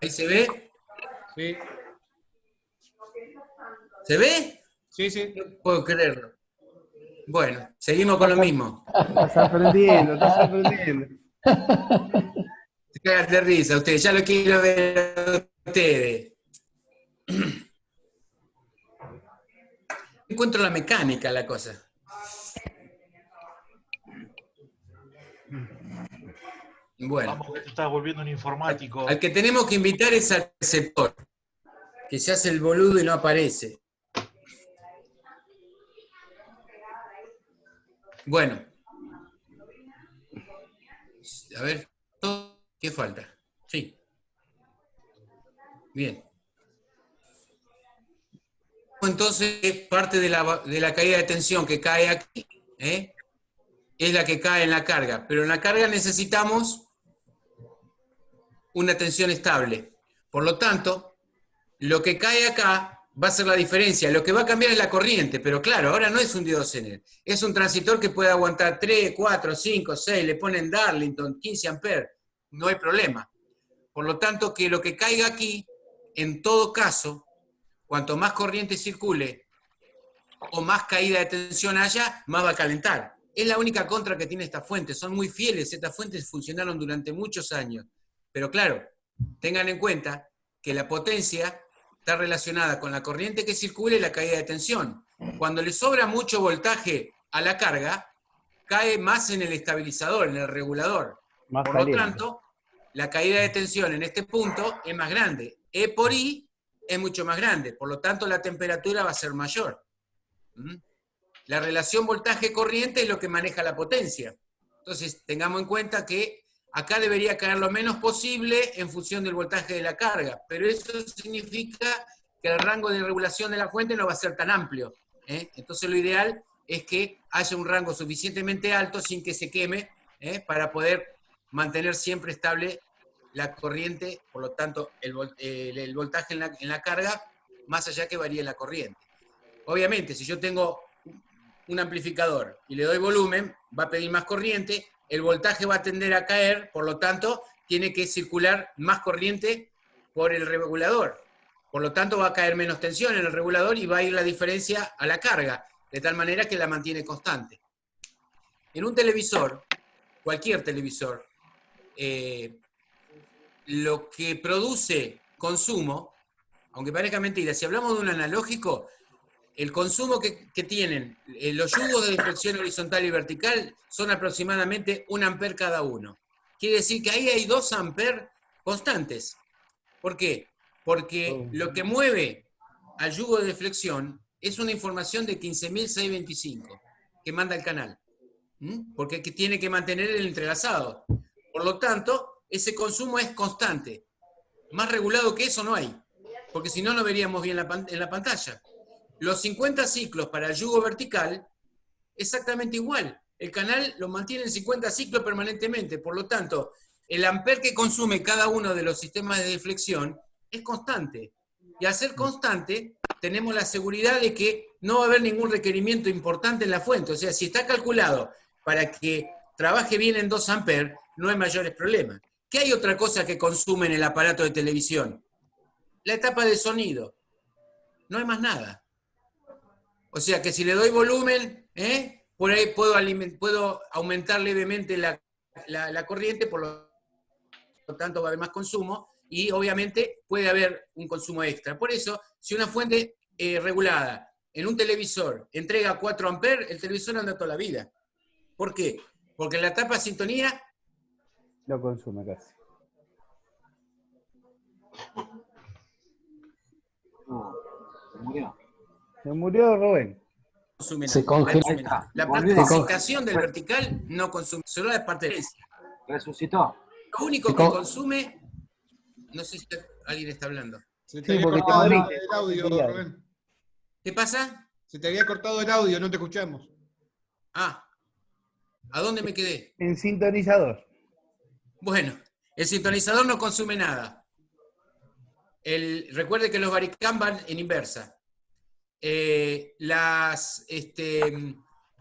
¿Ahí se ve? Sí. ¿Se ve? Sí, sí. No puedo creerlo. Bueno, seguimos con lo mismo. Estás aprendiendo, estás aprendiendo. Se cagan de risa ustedes, ya lo quiero ver a ustedes. Encuentro la mecánica, la cosa. Bueno. Vamos, que te estás volviendo un informático. Al que tenemos que invitar es al receptor, que se hace el boludo y no aparece. Bueno. A ver, ¿qué falta? Sí. Bien. Entonces, parte de la caída de tensión que cae aquí, es la que cae en la carga. Pero en la carga necesitamos una tensión estable. Por lo tanto, lo que cae acá va a ser la diferencia. Lo que va a cambiar es la corriente, pero claro, ahora no es un diodo Zener. Es un transitor que puede aguantar 3, 4, 5, 6, le ponen Darlington, 15 amperes, no hay problema. Por lo tanto, que lo que caiga aquí, en todo caso, cuanto más corriente circule o más caída de tensión haya, más va a calentar. Es la única contra que tiene esta fuente. Son muy fieles, estas fuentes funcionaron durante muchos años. Pero claro, tengan en cuenta que la potencia está relacionada con la corriente que circula y la caída de tensión. Cuando le sobra mucho voltaje a la carga, cae más en el estabilizador, en el regulador. Más Por caliente. lo tanto, la caída de tensión en este punto es más grande. E por I es mucho más grande, por lo tanto la temperatura va a ser mayor. La relación voltaje-corriente es lo que maneja la potencia. Entonces, tengamos en cuenta que acá debería caer lo menos posible en función del voltaje de la carga, pero eso significa que el rango de regulación de la fuente no va a ser tan amplio. Entonces lo ideal es que haya un rango suficientemente alto sin que se queme, para poder mantener siempre estable la corriente, por lo tanto el voltaje en la carga, más allá que varíe la corriente. Obviamente, si yo tengo un amplificador y le doy volumen, va a pedir más corriente, el voltaje va a tender a caer, por lo tanto, tiene que circular más corriente por el regulador. Por lo tanto, va a caer menos tensión en el regulador y va a ir la diferencia a la carga, de tal manera que la mantiene constante. En un televisor, cualquier televisor, lo que produce consumo, aunque parezca mentira, si hablamos de un analógico, el consumo que tienen los yugos de deflexión horizontal y vertical son aproximadamente 1 amper cada uno. Quiere decir que ahí hay 2 amperes constantes. ¿Por qué? Porque lo que mueve al yugo de deflexión es una información de 15.625 que manda el canal. Porque tiene que mantener el entrelazado. Por lo tanto, ese consumo es constante. Más regulado que eso no hay. Porque si no, no veríamos bien en la pantalla. Los 50 ciclos para el yugo vertical, exactamente igual. El canal lo mantiene en 50 ciclos permanentemente. Por lo tanto, el amper que consume cada uno de los sistemas de deflexión es constante. Y al ser constante, tenemos la seguridad de que no va a haber ningún requerimiento importante en la fuente. O sea, si está calculado para que trabaje bien en 2 amperes, no hay mayores problemas. ¿Qué hay otra cosa que consume en el aparato de televisión? La etapa de sonido. No hay más nada. O sea que si le doy volumen, por ahí puedo aumentar levemente la corriente, por lo tanto va a haber más consumo y obviamente puede haber un consumo extra. Por eso, si una fuente regulada en un televisor entrega 4 amperes, el televisor anda toda la vida. ¿Por qué? Porque en la etapa de sintonía lo consume casi. Se murió Rubén. Se congeló. La participación del vertical no consume, solo la parte de esa. Resucitó. Lo único que consume, no sé si alguien está hablando. Se te había cortado el audio, Rubén. ¿Qué pasa? Se te había cortado el audio, no te escuchamos. Ah, ¿a dónde me quedé? En sintonizador. Bueno, el sintonizador no consume nada. Recuerde que los varicam van en inversa.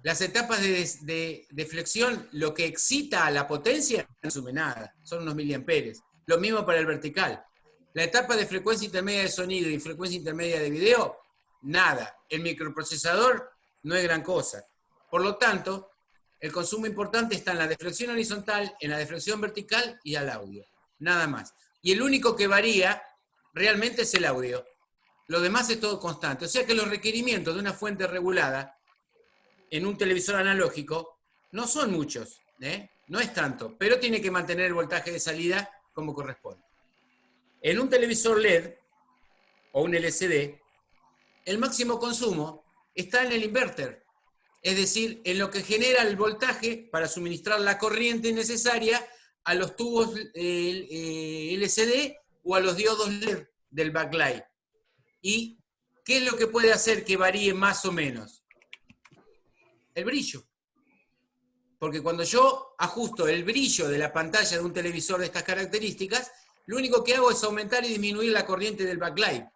Las etapas de flexión, lo que excita a la potencia, no consume nada, son unos miliamperes. Lo mismo para el vertical. La etapa de frecuencia intermedia de sonido y frecuencia intermedia de video, nada. El microprocesador no es gran cosa. Por lo tanto, el consumo importante está en la deflexión horizontal, en la deflexión vertical y al audio. Nada más. Y el único que varía realmente es el audio. Lo demás es todo constante. O sea que los requerimientos de una fuente regulada en un televisor analógico no son muchos, no es tanto, pero tiene que mantener el voltaje de salida como corresponde. En un televisor LED o un LCD, el máximo consumo está en el inverter, es decir, en lo que genera el voltaje para suministrar la corriente necesaria a los tubos LCD o a los diodos LED del backlight. ¿Y qué es lo que puede hacer que varíe más o menos? El brillo. Porque cuando yo ajusto el brillo de la pantalla de un televisor de estas características, lo único que hago es aumentar y disminuir la corriente del backlight.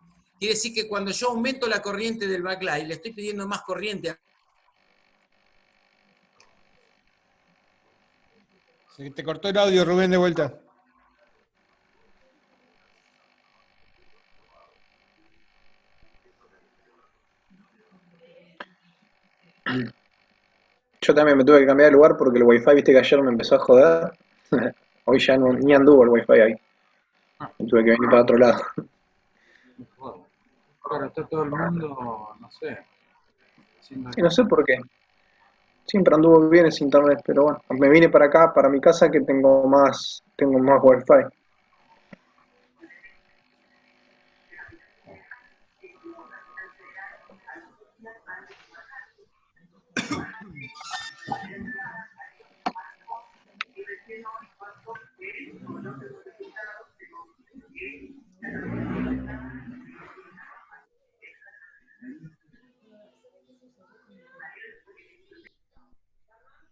Quiere decir que cuando yo aumento la corriente del backlight, le estoy pidiendo más corriente. Se te cortó el audio, Rubén, de vuelta. Yo también me tuve que cambiar de lugar porque el wifi, viste que ayer me empezó a joder. Hoy ya no, ni anduvo el wifi ahí. Me tuve que venir para otro lado. Claro, está todo el mundo, no sé. Sí, no sé por qué. Siempre anduvo bien ese internet, pero bueno. Me vine para acá, para mi casa, que tengo más wifi.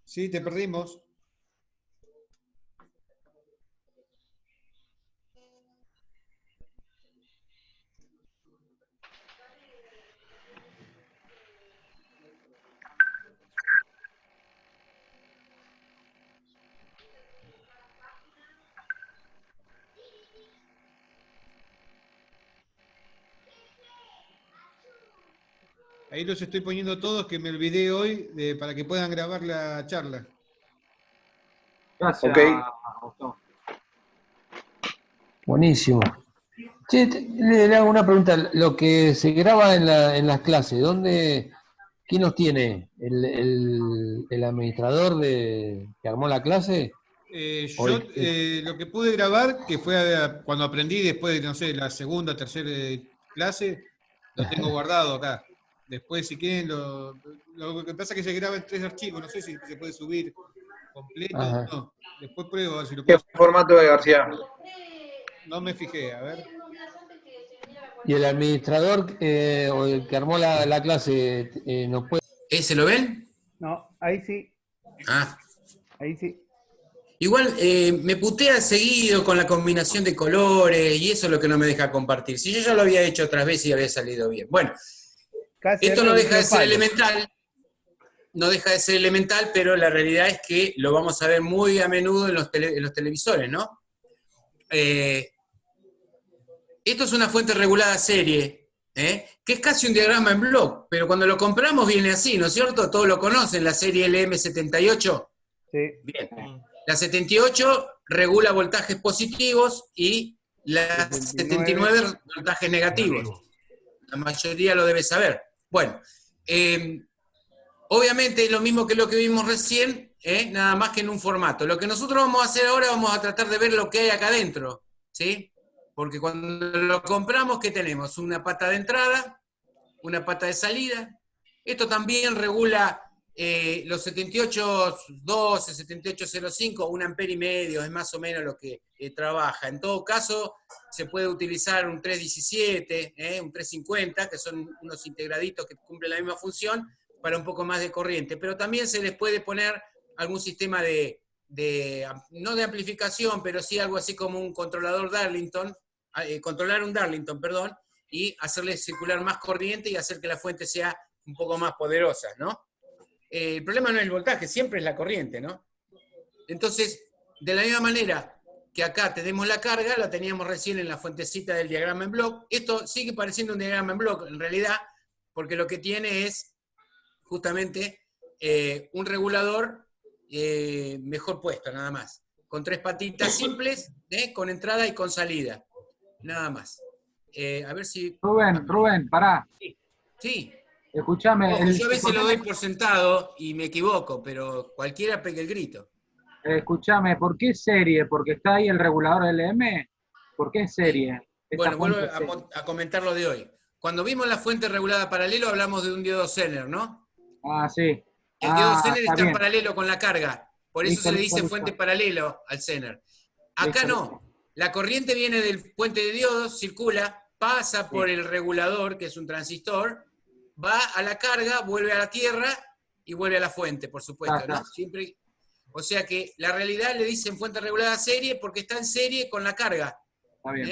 Sí, te perdimos. Ahí los estoy poniendo todos, que me olvidé hoy para que puedan grabar la charla. Gracias, Ok. Gustavo. Buenísimo. Che, le hago una pregunta. Lo que se graba en las clases, ¿quién los tiene? ¿El administrador que armó la clase? Yo lo que pude grabar, que fue cuando aprendí después de, no sé, la segunda, tercera clase, lo tengo guardado acá. Después, si quieren, lo que pasa es que se graba en 3 archivos, no sé si se puede subir completo. Ajá. No. Después pruebo a ver si lo ¿Qué puedo. formato de García? No me fijé, a ver. ¿Y el administrador o el que armó la clase nos puede? ¿Ese lo ven? No, ahí sí, Ah. ahí sí. Igual me putea seguido con la combinación de colores y eso es lo que no me deja compartir. Si yo ya lo había hecho otras veces y había salido bien. Bueno, Casi esto no deja de ser palo. elemental, no deja de ser elemental, pero la realidad es que lo vamos a ver muy a menudo en los televisores, ¿no? Esto es una fuente regulada serie, que es casi un diagrama en block, pero cuando lo compramos viene así, ¿no es cierto? Todos lo conocen, la serie LM78. Sí. Bien. La 78 regula voltajes positivos y la 79 voltajes negativos. La mayoría lo debe saber. Bueno, obviamente es lo mismo que lo que vimos recién, nada más que en un formato. Lo que nosotros vamos a hacer ahora, vamos a tratar de ver lo que hay acá adentro, ¿sí? Porque cuando lo compramos, ¿qué tenemos? Una pata de entrada, una pata de salida. Esto también regula los 7812, 7805, 1,5 amperes, es más o menos lo que trabaja. En todo caso, se puede utilizar un 317, un 350, que son unos integraditos que cumplen la misma función, para un poco más de corriente. Pero también se les puede poner algún sistema no de amplificación, pero sí algo así como un controlador Darlington, controlar un Darlington, perdón, y hacerle circular más corriente y hacer que la fuente sea un poco más poderosa, ¿no? El problema no es el voltaje, siempre es la corriente, ¿no? Entonces, de la misma manera que acá tenemos la carga, la teníamos recién en la fuentecita del diagrama en bloque. Esto sigue pareciendo un diagrama en bloque, en realidad, porque lo que tiene es justamente un regulador mejor puesto, nada más. Con 3 patitas simples, con entrada y con salida. Nada más. A ver si... Rubén, pará. Sí. Escuchame. Ojo, yo a veces lo doy por sentado y me equivoco, pero cualquiera pegue el grito. Escuchame, ¿por qué serie? ¿Porque está ahí el regulador LM? ¿Por qué serie? Bueno, vuelvo a comentar lo de hoy. Cuando vimos la fuente regulada paralelo, hablamos de un diodo Zener, ¿no? Ah, sí. El diodo Zener está en bien. paralelo con la carga. Por eso Listo, se le listo, dice listo. fuente paralelo al Zener. Acá Listo, no. La corriente viene del puente de diodos, circula, pasa por el regulador, que es un transistor, va a la carga, vuelve a la tierra y vuelve a la fuente, por supuesto, ¿no? Siempre. O sea que la realidad le dicen fuente regulada serie porque está en serie con la carga. Está bien.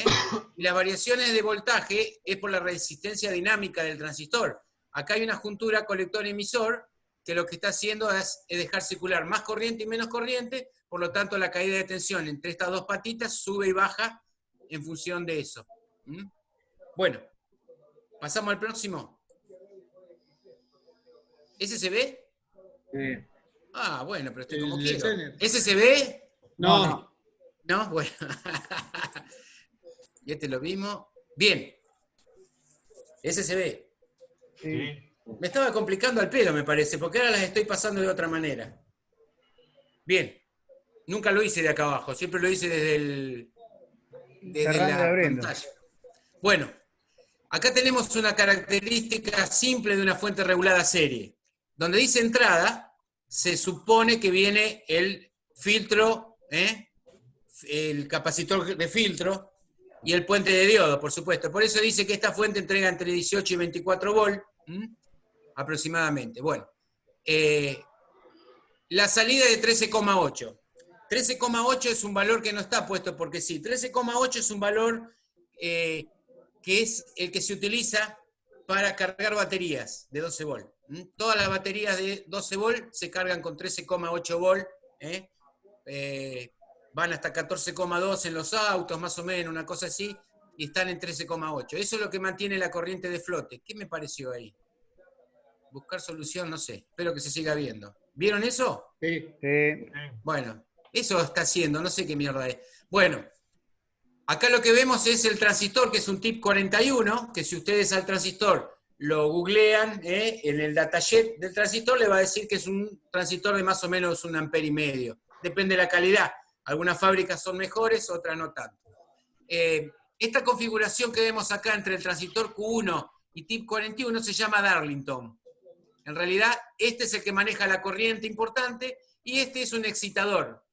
Y las variaciones de voltaje es por la resistencia dinámica del transistor. Acá hay una juntura colector-emisor que lo que está haciendo es dejar circular más corriente y menos corriente, por lo tanto la caída de tensión entre estas dos patitas sube y baja en función de eso. Bueno, pasamos al próximo. ¿Ese se ve? Sí. Ah, bueno, pero estoy como El quiero. Zener. ¿Ese se ve? No. ¿No? Bueno. Y este lo vimos. Bien. Ese se ve. Sí. Me estaba complicando al pedo, me parece, porque ahora las estoy pasando de otra manera. Bien. Nunca lo hice de acá abajo, siempre lo hice desde Cerrando y la abriendo. pantalla. Bueno, acá tenemos una característica simple de una fuente regulada serie. Donde dice entrada, se supone que viene el filtro, el capacitor de filtro y el puente de diodo, por supuesto. Por eso dice que esta fuente entrega entre 18 y 24 volt, aproximadamente. Bueno, la salida de 13,8. 13,8 es un valor que no está puesto porque sí. 13,8 es un valor que es el que se utiliza para cargar baterías de 12 volt. Todas las baterías de 12 volt se cargan con 13,8 volt. Van hasta 14,2 en los autos, más o menos, una cosa así, y están en 13,8. Eso es lo que mantiene la corriente de flote. ¿Qué me pareció ahí? Buscar solución, no sé. Espero que se siga viendo. ¿Vieron eso? Sí. Bueno, eso está haciendo, no sé qué mierda es. Bueno, acá lo que vemos es el transistor, que es un TIP 41, que si ustedes al transistor lo googlean, en el datasheet del transistor le va a decir que es un transistor de más o menos 1,5 amperes. Depende de la calidad. Algunas fábricas son mejores, otras no tanto. Esta configuración que vemos acá entre el transistor Q1 y TIP 41 se llama Darlington. En realidad, este es el que maneja la corriente importante y este es un excitador.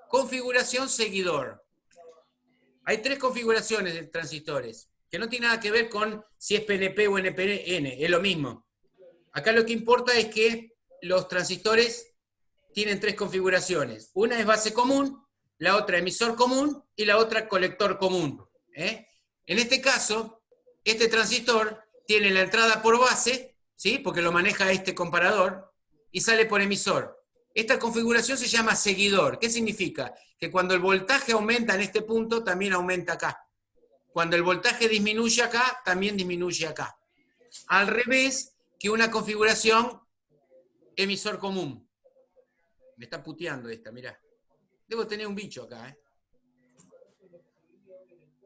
Configuración seguidor. Hay 3 configuraciones de transistores, que no tiene nada que ver con si es PNP o NPN, es lo mismo. Acá lo que importa es que los transistores tienen 3 configuraciones. Una es base común, la otra emisor común y la otra colector común. En este caso, este transistor tiene la entrada por base, ¿sí? Porque lo maneja este comparador, y sale por emisor. Esta configuración se llama seguidor. ¿Qué significa? Que cuando el voltaje aumenta en este punto, también aumenta acá. Cuando el voltaje disminuye acá, también disminuye acá. Al revés que una configuración emisor común. Me está puteando esta, mirá. Debo tener un bicho acá, ¿eh?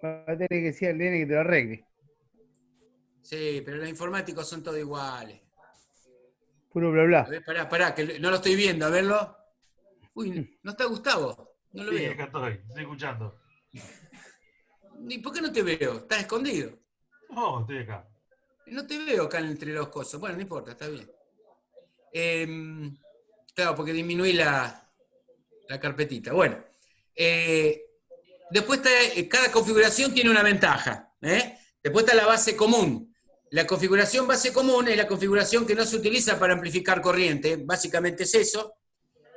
Va a tener que decir al nene que te lo arregle. Sí, pero los informáticos son todos iguales. Puro bla A bla. ver, pará, que no lo estoy viendo, a verlo. Uy, ¿no está Gustavo? No lo Sí, veo. acá estoy escuchando. ¿Y por qué no te veo? ¿Estás escondido? No, estoy acá. No te veo acá entre los cosos. Bueno, no importa, está bien. Claro, porque disminuí la carpetita. Bueno. Después está, cada configuración tiene una ventaja. Después está la base común. La configuración base común es la configuración que no se utiliza para amplificar corriente. Básicamente es eso.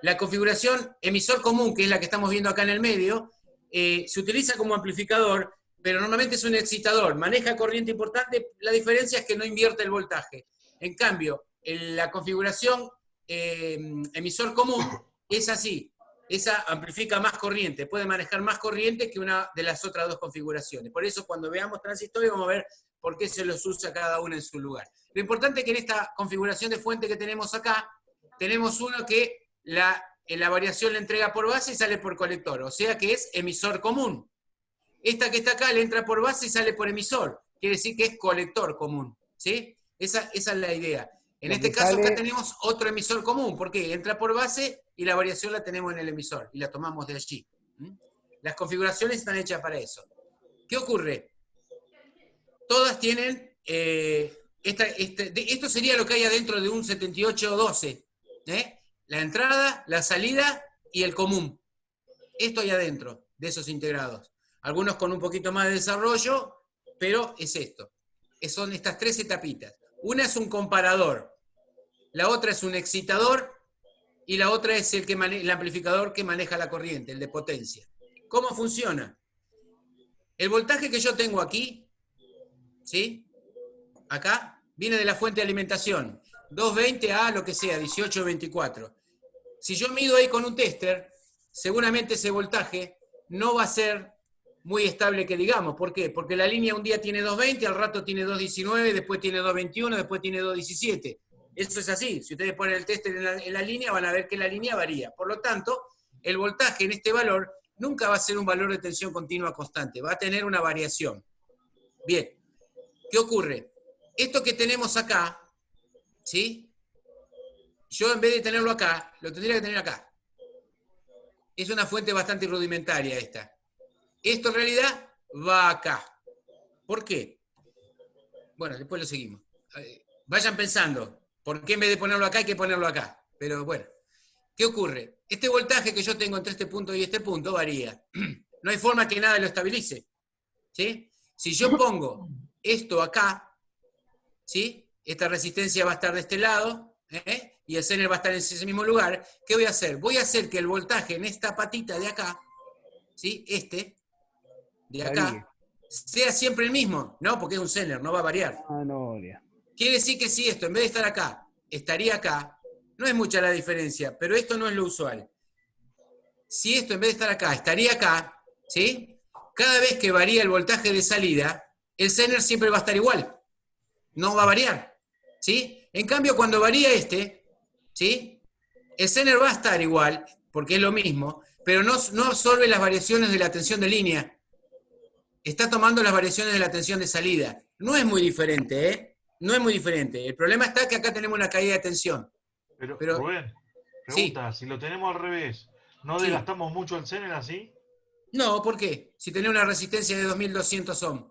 La configuración emisor común, que es la que estamos viendo acá en el medio, se utiliza como amplificador, pero normalmente es un excitador. Maneja corriente importante. La diferencia es que no invierte el voltaje. En cambio, la configuración emisor común es así. Esa amplifica más corriente, puede manejar más corriente que una de las otras dos configuraciones. Por eso cuando veamos transistores vamos a ver por qué se los usa cada uno en su lugar. Lo importante es que en esta configuración de fuente que tenemos acá, tenemos uno que la variación le entrega por base y sale por colector, o sea que es emisor común. Esta que está acá le entra por base y sale por emisor, quiere decir que es colector común, ¿sí? Esa es la idea. En este caso acá tenemos otro emisor común, porque entra por base y la variación la tenemos en el emisor, y la tomamos de allí. Las configuraciones están hechas para eso. ¿Qué ocurre? Todas tienen, esto sería lo que hay adentro de un 7812, la entrada, la salida y el común. Esto hay adentro de esos integrados. Algunos con un poquito más de desarrollo, pero es esto. Son estas tres etapitas. Una es un comparador, la otra es un excitador y la otra es el amplificador que maneja la corriente, el de potencia. ¿Cómo funciona? El voltaje que yo tengo aquí, ¿sí? Acá, viene de la fuente de alimentación, 220 a lo que sea, 1824. Si yo mido ahí con un tester, seguramente ese voltaje no va a ser muy estable que digamos. ¿Por qué? Porque la línea un día tiene 220, al rato tiene 219, después tiene 221, después tiene 217. Eso es así. Si ustedes ponen el tester en la línea, van a ver que la línea varía. Por lo tanto, el voltaje en este valor nunca va a ser un valor de tensión continua constante. Va a tener una variación. Bien. ¿Qué ocurre? Esto que tenemos acá, ¿sí? Yo en vez de tenerlo acá, lo tendría que tener acá. Es una fuente bastante rudimentaria esta. Esto en realidad va acá. ¿Por qué? Bueno, después lo seguimos. Vayan pensando, ¿por qué en vez de ponerlo acá hay que ponerlo acá? Pero bueno, ¿qué ocurre? Este voltaje que yo tengo entre este punto y este punto varía. No hay forma que nada lo estabilice. ¿Sí? Si yo pongo esto acá, ¿sí? Esta resistencia va a estar de este lado, y el Zener va a estar en ese mismo lugar. ¿Qué voy a hacer? Voy a hacer que el voltaje en esta patita de acá, ¿sí? De acá, sea siempre el mismo. No, porque es un Zener, no va a variar. Ah, no varía. Quiere decir que si esto, en vez de estar acá, estaría acá, no es mucha la diferencia, pero esto no es lo usual. Si esto, en vez de estar acá, estaría acá, ¿sí? Cada vez que varía el voltaje de salida, el Zener siempre va a estar igual. No va a variar, ¿sí? En cambio, cuando varía ¿sí? El Zener va a estar igual, porque es lo mismo, pero no absorbe las variaciones de la tensión de línea. Está tomando las variaciones de la tensión de salida. No es muy diferente, No es muy diferente. El problema está que acá tenemos una caída de tensión. Pero sí. Rubén, pregunta, si lo tenemos al revés, ¿no Sí. desgastamos mucho el Zener así? No, ¿por qué? Si tenés una resistencia de 2200 ohms.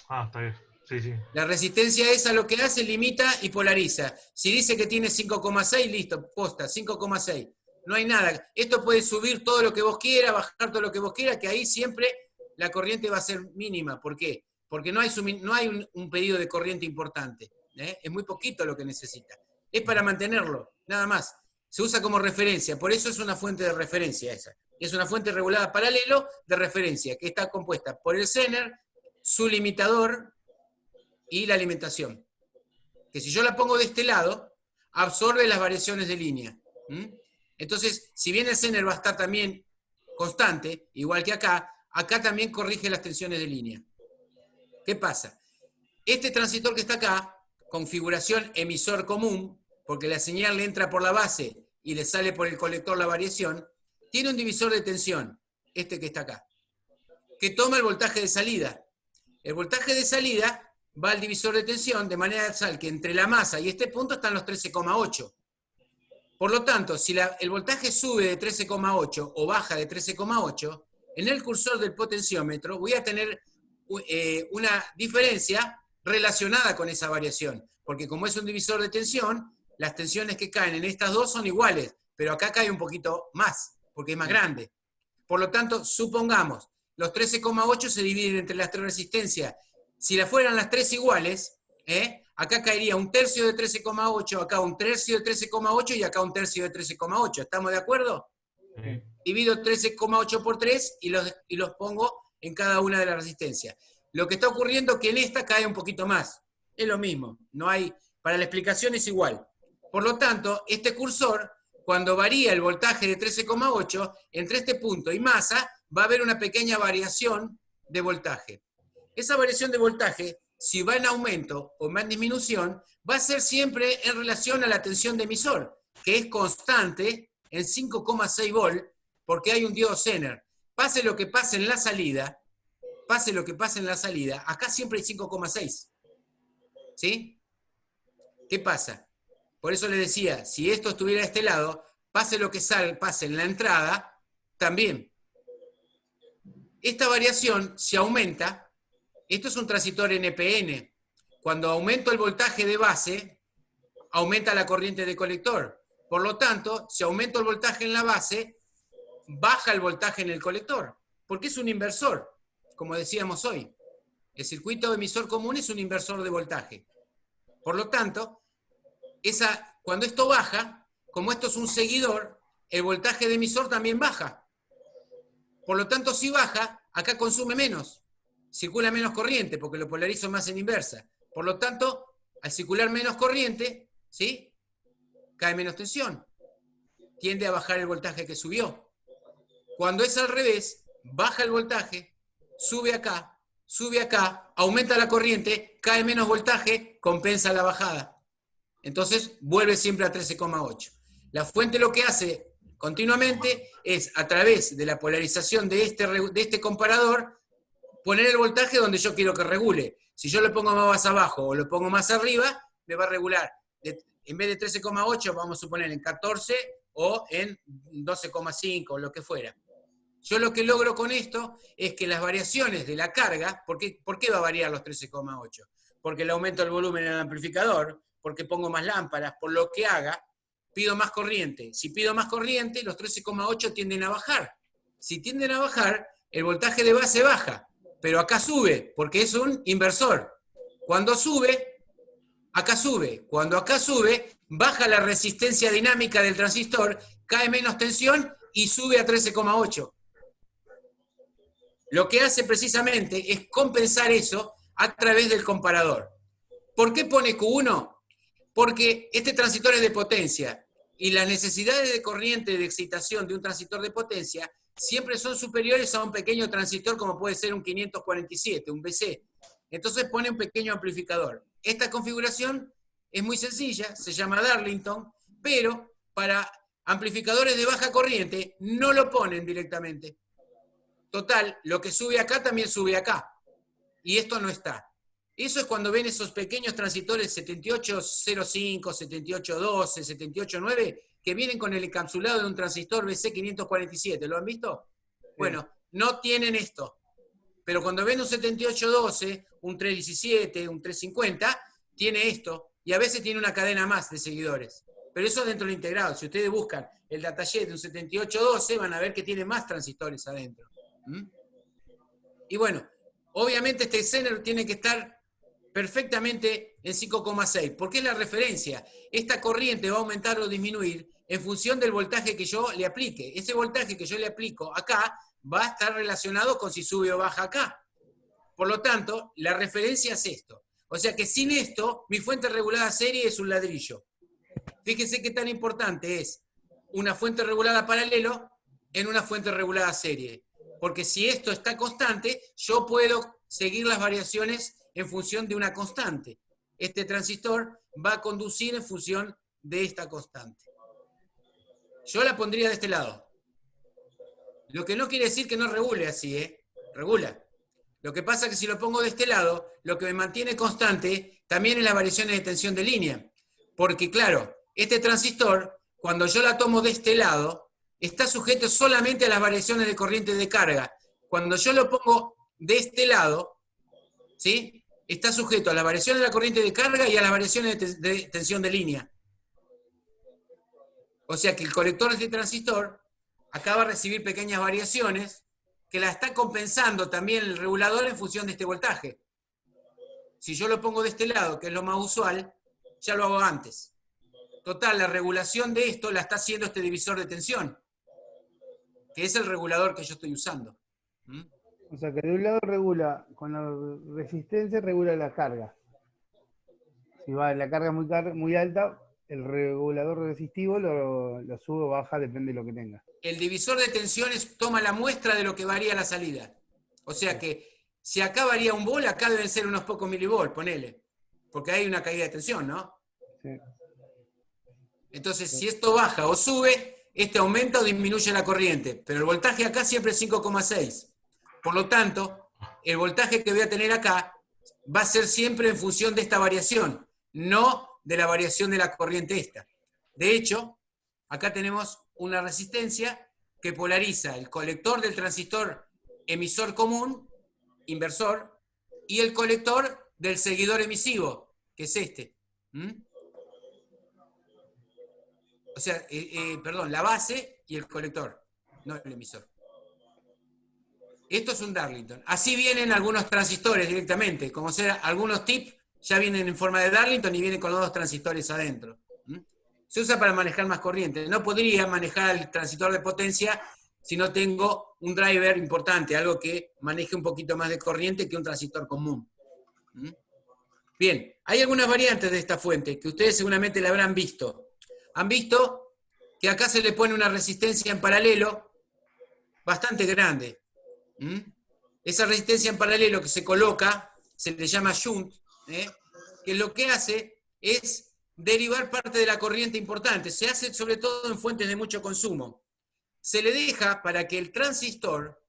Ah, está bien. Sí, sí. La resistencia esa lo que hace, limita y polariza. Si dice que tiene 5,6, listo, posta, 5,6. No hay nada. Esto puede subir todo lo que vos quieras, bajar todo lo que vos quieras, que ahí siempre la corriente va a ser mínima. ¿Por qué? Porque no hay un pedido de corriente importante. Es muy poquito lo que necesita. Es para mantenerlo, nada más. Se usa como referencia, por eso es una fuente de referencia esa. Es una fuente regulada paralelo de referencia, que está compuesta por el Zener, su limitador y la alimentación. Que si yo la pongo de este lado, absorbe las variaciones de línea. Entonces, si bien el Zener va a estar también constante, igual que acá también corrige las tensiones de línea. ¿Qué pasa? Este transistor que está acá, configuración emisor común, porque la señal le entra por la base y le sale por el colector la variación, tiene un divisor de tensión, este que está acá, que toma el voltaje de salida. El voltaje de salida va al divisor de tensión de manera tal que entre la masa y este punto están los 13,8. Por lo tanto, si el voltaje sube de 13,8 o baja de 13,8, en el cursor del potenciómetro voy a tener una diferencia relacionada con esa variación, porque como es un divisor de tensión, las tensiones que caen en estas dos son iguales, pero acá cae un poquito más, porque es más grande. Por lo tanto, supongamos, los 13,8 se dividen entre las tres resistencias. Si las fueran las tres iguales, acá caería un tercio de 13,8, acá un tercio de 13,8 y acá un tercio de 13,8. ¿Estamos de acuerdo? Sí. Divido 13,8 por 3 y los pongo en cada una de las resistencias. Lo que está ocurriendo es que en esta cae un poquito más. Es lo mismo. No hay, para la explicación es igual. Por lo tanto, este cursor, cuando varía el voltaje de 13,8, entre este punto y masa, va a haber una pequeña variación de voltaje. Esa variación de voltaje, si va en aumento o va en disminución, va a ser siempre en relación a la tensión de emisor, que es constante en 5,6 volt, porque hay un diodo Zener. Pase lo que pase en la salida, acá siempre hay 5,6. ¿Sí? ¿Qué pasa? Por eso le decía, si esto estuviera de este lado, pase lo que pase en la entrada, también. Esta variación se aumenta. Esto es un transistor NPN. Cuando aumento el voltaje de base, aumenta la corriente de colector. Por lo tanto, si aumento el voltaje en la base, baja el voltaje en el colector, porque es un inversor, como decíamos hoy. El circuito emisor común es un inversor de voltaje. Por lo tanto, cuando esto baja, como esto es un seguidor, el voltaje de emisor también baja. Por lo tanto, si baja, acá consume menos, circula menos corriente, porque lo polarizo más en inversa. Por lo tanto, al circular menos corriente, ¿sí?, cae menos tensión. Tiende a bajar el voltaje que subió. Cuando es al revés, baja el voltaje, sube acá, aumenta la corriente, cae menos voltaje, compensa la bajada. Entonces, vuelve siempre a 13,8. La fuente lo que hace continuamente es, a través de la polarización de este comparador, poner el voltaje donde yo quiero que regule. Si yo lo pongo más abajo o lo pongo más arriba, me va a regular. En vez de 13,8, vamos a suponer en 14 o en 12,5 o lo que fuera. Yo lo que logro con esto es que las variaciones de la carga, ¿por qué va a variar los 13,8? Porque le aumento el volumen en el amplificador, porque pongo más lámparas, por lo que haga, pido más corriente. Si pido más corriente, los 13,8 tienden a bajar. Si tienden a bajar, el voltaje de base baja, pero acá sube, porque es un inversor. Cuando sube, acá sube. Cuando acá sube, baja la resistencia dinámica del transistor, cae menos tensión y sube a 13,8. Lo que hace precisamente es compensar eso a través del comparador. ¿Por qué pone Q1? Porque este transistor es de potencia y las necesidades de corriente de excitación de un transistor de potencia siempre son superiores a un pequeño transistor como puede ser un 547, un BC. Entonces pone un pequeño amplificador. Esta configuración es muy sencilla, se llama Darlington, pero para amplificadores de baja corriente no lo ponen directamente. Total, lo que sube acá también sube acá. Y esto no está. Eso es cuando ven esos pequeños transistores 7805, 7812, 789, que vienen con el encapsulado de un transistor BC547. ¿Lo han visto? Bueno, no tienen esto. Pero cuando ven un 7812, un 317, un 350, tiene esto. Y a veces tiene una cadena más de seguidores. Pero eso dentro del integrado. Si ustedes buscan el datasheet de un 7812, van a ver que tiene más transistores adentro. Y bueno, obviamente este Zener tiene que estar perfectamente en 5,6, porque es la referencia. Esta corriente va a aumentar o disminuir en función del voltaje que yo le aplique. Ese voltaje que yo le aplico acá va a estar relacionado con si sube o baja acá. Por lo tanto, la referencia es esto. O sea que sin esto, mi fuente regulada serie es un ladrillo. Fíjense qué tan importante es una fuente regulada paralelo en una fuente regulada serie. Porque si esto está constante, yo puedo seguir las variaciones en función de una constante. Este transistor va a conducir en función de esta constante. Yo la pondría de este lado. Lo que no quiere decir que no regule así, regula. Lo que pasa es que si lo pongo de este lado, lo que me mantiene constante también es las variaciones de tensión de línea. Porque claro, este transistor, cuando yo la tomo de este lado, está sujeto solamente a las variaciones de corriente de carga. Cuando yo lo pongo de este lado, ¿sí?, está sujeto a las variaciones de la corriente de carga y a las variaciones de tensión de línea. O sea que el colector de este transistor acaba de recibir pequeñas variaciones que la está compensando también el regulador en función de este voltaje. Si yo lo pongo de este lado, que es lo más usual, ya lo hago antes. Total, la regulación de esto la está haciendo este divisor de tensión, que es el regulador que yo estoy usando. O sea, que de un lado regula, con la resistencia regula la carga. Si va la carga muy alta, el regulador resistivo lo sube o baja, depende de lo que tenga. El divisor de tensiones toma la muestra de lo que varía la salida. O sea que si acá varía un volt, acá deben ser unos pocos milivolts, ponele. Porque hay una caída de tensión, ¿no? Sí. Entonces, si esto baja o sube, este aumenta o disminuye la corriente. Pero el voltaje acá siempre es 5,6. Por lo tanto, el voltaje que voy a tener acá va a ser siempre en función de esta variación, no de la variación de la corriente esta. De hecho, acá tenemos una resistencia que polariza el colector del transistor emisor común, inversor, y el colector del seguidor emisivo, que es este. O sea, perdón, la base y el colector, no el emisor. Esto es un Darlington. Así vienen algunos transistores directamente, como sea, algunos TIP ya vienen en forma de Darlington y vienen con los dos transistores adentro. Se usa para manejar más corriente. No podría manejar el transistor de potencia si no tengo un driver importante, algo que maneje un poquito más de corriente que un transistor común. Bien, hay algunas variantes de esta fuente que ustedes seguramente la habrán visto. Han visto que acá se le pone una resistencia en paralelo bastante grande. Esa resistencia en paralelo que se coloca, se le llama shunt, que lo que hace es derivar parte de la corriente importante. Se hace sobre todo en fuentes de mucho consumo. Se le deja para que el transistor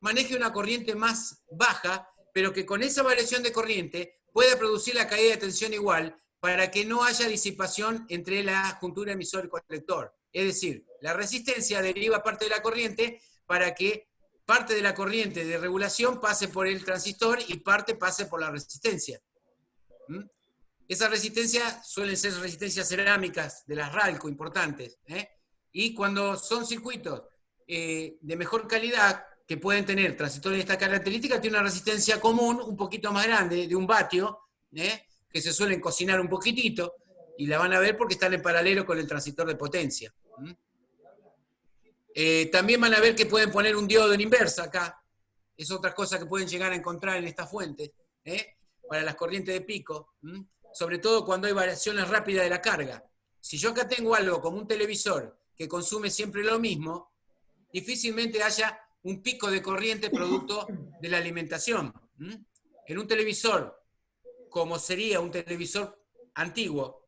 maneje una corriente más baja, pero que con esa variación de corriente pueda producir la caída de tensión igual, para que no haya disipación entre la juntura emisor y colector. Es decir, la resistencia deriva parte de la corriente para que parte de la corriente de regulación pase por el transistor y parte pase por la resistencia. Esas resistencias suelen ser resistencias cerámicas de las Ralco importantes. Y cuando son circuitos de mejor calidad, que pueden tener transistores de esta característica, tiene una resistencia común un poquito más grande, de 1 vatio, que se suelen cocinar un poquitito, y la van a ver porque están en paralelo con el transistor de potencia. También van a ver que pueden poner un diodo en inversa acá. Es otra cosa que pueden llegar a encontrar en esta fuente, para las corrientes de pico, sobre todo cuando hay variaciones rápidas de la carga. Si yo acá tengo algo como un televisor que consume siempre lo mismo, difícilmente haya un pico de corriente producto de la alimentación. En un televisor, como sería un televisor antiguo,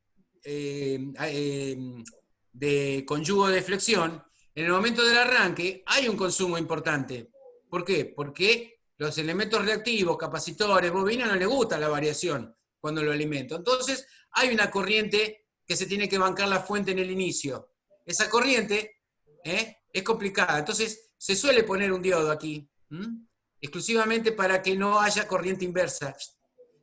con yugo de flexión, en el momento del arranque hay un consumo importante. ¿Por qué? Porque los elementos reactivos, capacitores, bobinas, no les gusta la variación cuando lo alimento. Entonces, hay una corriente que se tiene que bancar la fuente en el inicio. Esa corriente es complicada. Entonces, se suele poner un diodo aquí, exclusivamente para que no haya corriente inversa.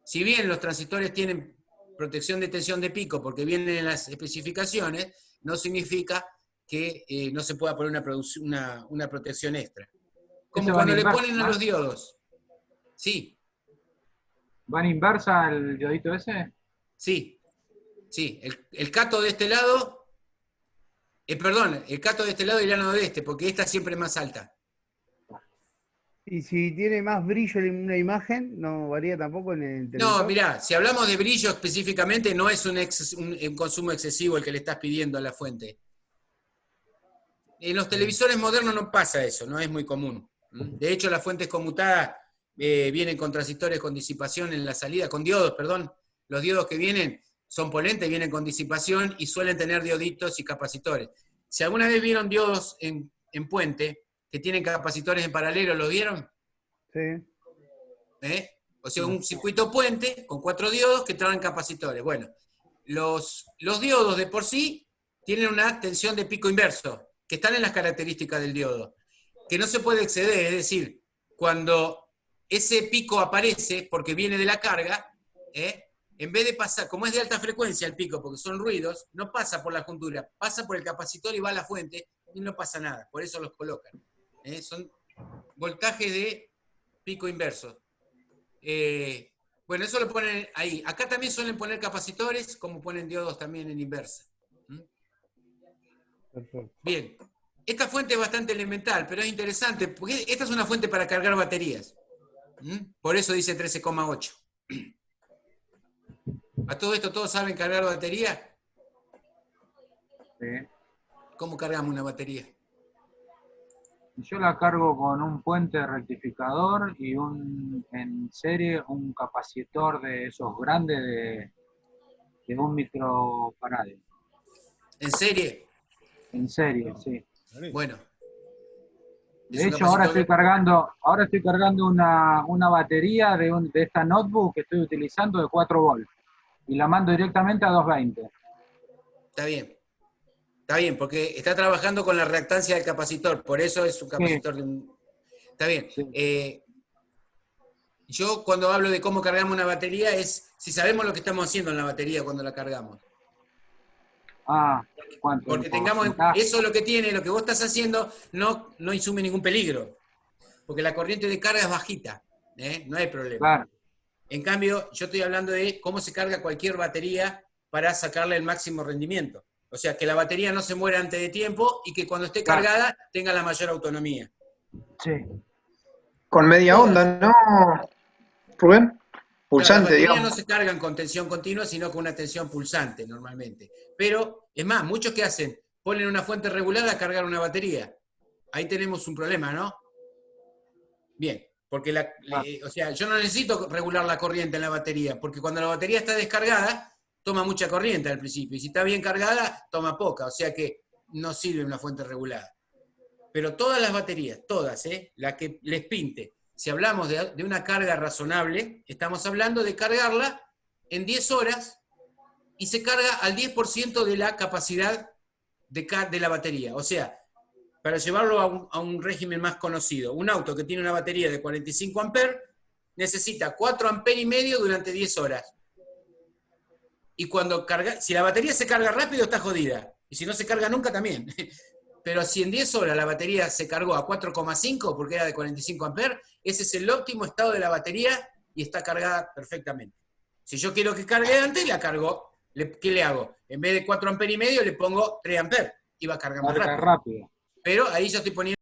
Si bien los transistores tienen protección de tensión de pico porque vienen en las especificaciones, no significa que no se pueda poner una protección extra. Como cuando le ponen a los diodos. Sí. ¿Van inversa el diodito ese? Sí. Sí. El cato de este lado, perdón, el cato de este lado y el ánodo de este, porque esta siempre es más alta. Y si tiene más brillo en una imagen, ¿no varía tampoco en el televisor? No, mirá, si hablamos de brillo específicamente, no es un consumo excesivo el que le estás pidiendo a la fuente. En los televisores modernos no pasa eso, no es muy común. De hecho, las fuentes conmutadas vienen con transistores con disipación en la salida, con diodos, perdón. Los diodos que vienen son polentes, vienen con disipación y suelen tener dioditos y capacitores. Si alguna vez vieron diodos en puente, que tienen capacitores en paralelo, ¿lo vieron? Sí. O sea, un circuito puente con 4 diodos que traen capacitores. Bueno, los diodos de por sí tienen una tensión de pico inverso, que están en las características del diodo, que no se puede exceder, es decir, cuando ese pico aparece porque viene de la carga, en vez de pasar, como es de alta frecuencia el pico, porque son ruidos, no pasa por la juntura, pasa por el capacitor y va a la fuente y no pasa nada, por eso los colocan. Son voltajes de pico inverso. Bueno, eso lo ponen ahí. Acá también suelen poner capacitores, como ponen diodos también en inversa. Perfecto. Bien. Esta fuente es bastante elemental, pero es interesante, porque esta es una fuente para cargar baterías. Por eso dice 13,8. ¿A todo esto todos saben cargar batería? Sí. ¿Cómo cargamos una batería? Yo la cargo con un puente rectificador y en serie un capacitor de esos grandes de 1 microfarad. ¿En serie? En serie, sí. Bueno. De hecho, ahora estoy cargando una batería de esta notebook que estoy utilizando de 4 volts y la mando directamente a 220. Está bien. Está bien, porque está trabajando con la reactancia del capacitor, por eso es un capacitor de un... Está bien. Sí. Yo cuando hablo de cómo cargamos una batería es si sabemos lo que estamos haciendo en la batería cuando la cargamos. ¿Cuánto? Porque tengamos... Eso es lo que tiene, lo que vos estás haciendo no insume ningún peligro. Porque la corriente de carga es bajita, no hay problema. Claro. En cambio, yo estoy hablando de cómo se carga cualquier batería para sacarle el máximo rendimiento. O sea, que la batería no se muera antes de tiempo y que cuando esté cargada tenga la mayor autonomía. Sí. Con media onda, ¿no, Rubén? Pulsante, claro, las baterías digamos. no se cargan con tensión continua, sino con una tensión pulsante normalmente. Pero, es más, muchos que hacen, ponen una fuente regulada a cargar una batería. Ahí tenemos un problema, ¿no? Bien, porque o sea, yo no necesito regular la corriente en la batería, porque cuando la batería está descargada, toma mucha corriente al principio, y si está bien cargada, toma poca, o sea que no sirve una fuente regulada. Pero todas las baterías, todas, la que les pinte, si hablamos de una carga razonable, estamos hablando de cargarla en 10 horas y se carga al 10% de la capacidad de la batería. O sea, para llevarlo a un régimen más conocido, un auto que tiene una batería de 45 amperes necesita 4 amperes y medio durante 10 horas. Y cuando si la batería se carga rápido está jodida, y si no se carga nunca también. Pero si en 10 horas la batería se cargó a 4,5 porque era de 45 amperes, ese es el óptimo estado de la batería y está cargada perfectamente. Si yo quiero que cargue antes, la cargo. ¿Qué le hago? En vez de 4 amperes y medio le pongo 3 amperes y va a cargar más rápido. Pero ahí ya estoy poniendo